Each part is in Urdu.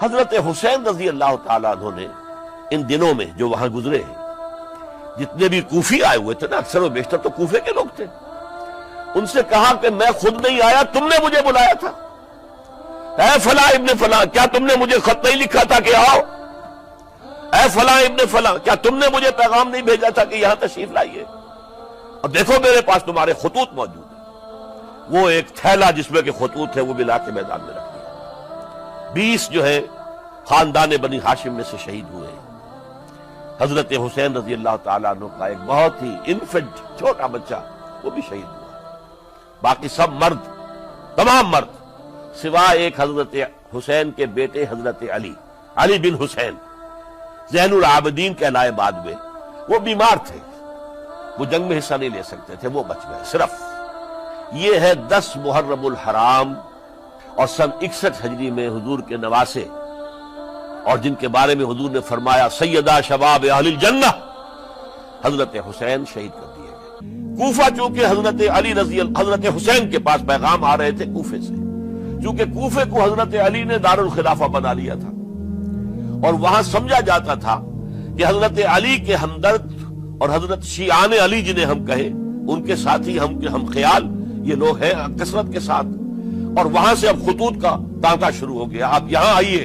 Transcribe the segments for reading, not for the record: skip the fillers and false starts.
حضرت حسین رضی اللہ تعالیٰ عنہ نے ان دنوں میں جو وہاں گزرے ہیں، جتنے بھی کوفی آئے ہوئے تھے نا، اکثر و بیشتر تو کوفے کے لوگ تھے، ان سے کہا کہ میں خود نہیں آیا، تم نے مجھے بلایا تھا، اے فلاں ابن فلاں، کیا تم نے مجھے خط نہیں لکھا تھا کہ آؤ؟ اے فلاں ابن فلاں، کیا تم نے مجھے پیغام نہیں بھیجا تھا کہ یہاں تشریف لائیے؟ اور دیکھو میرے پاس تمہارے خطوط موجود ہیں۔ وہ ایک تھیلا جس میں کہ خطوط ہے وہ بھی لا کے میدان میں رکھ دیا۔ 20 جو ہے خاندان بنی ہاشم میں سے شہید ہوئے ہیں۔ حضرت حسین رضی اللہ تعالیٰ عنہ کا ایک بہت ہی انفنٹ چھوٹا بچہ وہ بھی شہید ہوا۔ باقی سب مرد، تمام مرد، سوائے ایک حضرت حسین کے بیٹے حضرت علی بن حسین زین العابدین کہلائے بعد میں، وہ بیمار تھے، وہ جنگ میں حصہ نہیں لے سکتے تھے، وہ بچ گئے۔ صرف یہ ہے 10 محرم الحرام اور سن 61 ہجری میں حضور کے نواسے، اور جن کے بارے میں حضور نے فرمایا سیدہ شباب اہل الجنہ، حضرت حسین شہید کر دیے گئے۔ کوفہ چونکہ حضرت حسین کے پاس پیغام آ رہے تھے کوفے سے، چونکہ کوفے کو حضرت علی نے دار الخلافہ بنا لیا تھا، اور وہاں سمجھا جاتا تھا کہ حضرت علی کے ہمدرد اور حضرت شیعان علی جنہیں ہم کہیں، ان کے ساتھی ہم خیال یہ لوگ ہیں کثرت کے ساتھ، اور وہاں سے اب خطوط کا تانتا شروع ہو گیا، آپ یہاں آئیے،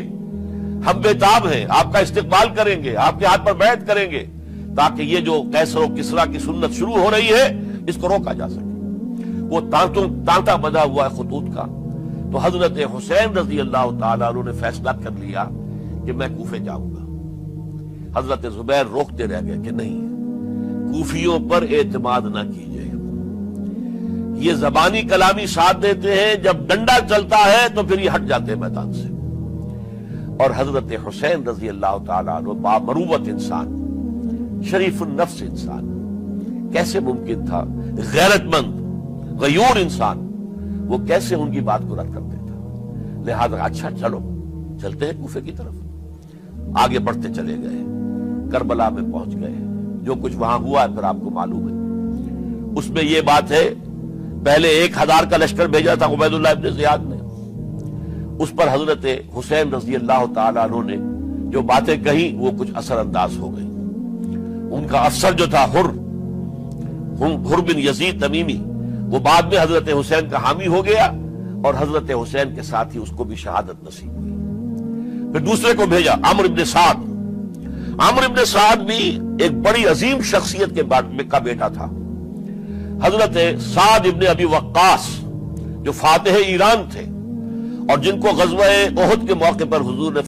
ہم بےتاب ہیں، آپ کا استقبال کریں گے، آپ کے ہاتھ پر بیعت کریں گے، تاکہ یہ جو قیصر و کسریٰ کی سنت شروع ہو رہی ہے اس کو روکا جا سکے۔ وہ تانتا بنا ہوا ہے خطوط کا۔ تو حضرت حسین رضی اللہ تعالیٰ عنہ نے فیصلہ کر لیا کہ میں کوفے جاؤں گا۔ حضرت زبیر روکتے رہ گئے کہ نہیں، کوفیوں پر اعتماد نہ کیجیے، یہ زبانی کلامی ساتھ دیتے ہیں، جب ڈنڈا چلتا ہے تو پھر یہ ہٹ جاتے ہیں میدان سے۔ اور حضرت حسین رضی اللہ تعالیٰ عنہ بامروت انسان، شریف النفس انسان، کیسے ممکن تھا غیرت مند غیور انسان وہ کیسے ان کی بات کو رد کر دیتا؟ لہذا اچھا چلو چلتے ہیں کوفے کی طرف۔ آگے بڑھتے چلے گئے، کربلا میں پہنچ گئے، جو کچھ وہاں ہوا ہے پھر آپ کو معلوم ہے۔ اس میں یہ بات ہے، پہلے 1000 کا لشکر بھیجا تھا عبید اللہ ابن زیاد نے، اس پر حضرت حسین رضی اللہ تعالیٰ عنہ نے جو باتیں کہیں وہ کچھ اثر انداز ہو گئی۔ ان کا افسر جو تھا حر بن یزید تمیمی، وہ بعد میں حضرت حسین کا حامی ہو گیا، اور حضرت حسین کے ساتھ ہی اس کو بھی شہادت نصیب ہوئی۔ پھر دوسرے کو بھیجا عمرو بن سعد۔ عمرو بن سعد بھی ایک بڑی عظیم شخصیت کا بیٹا تھا، حضرت سعد ابن ابی وقاص جو فاتح ایران تھے، اور جن کو غزوہ احد کے موقع پر حضور نے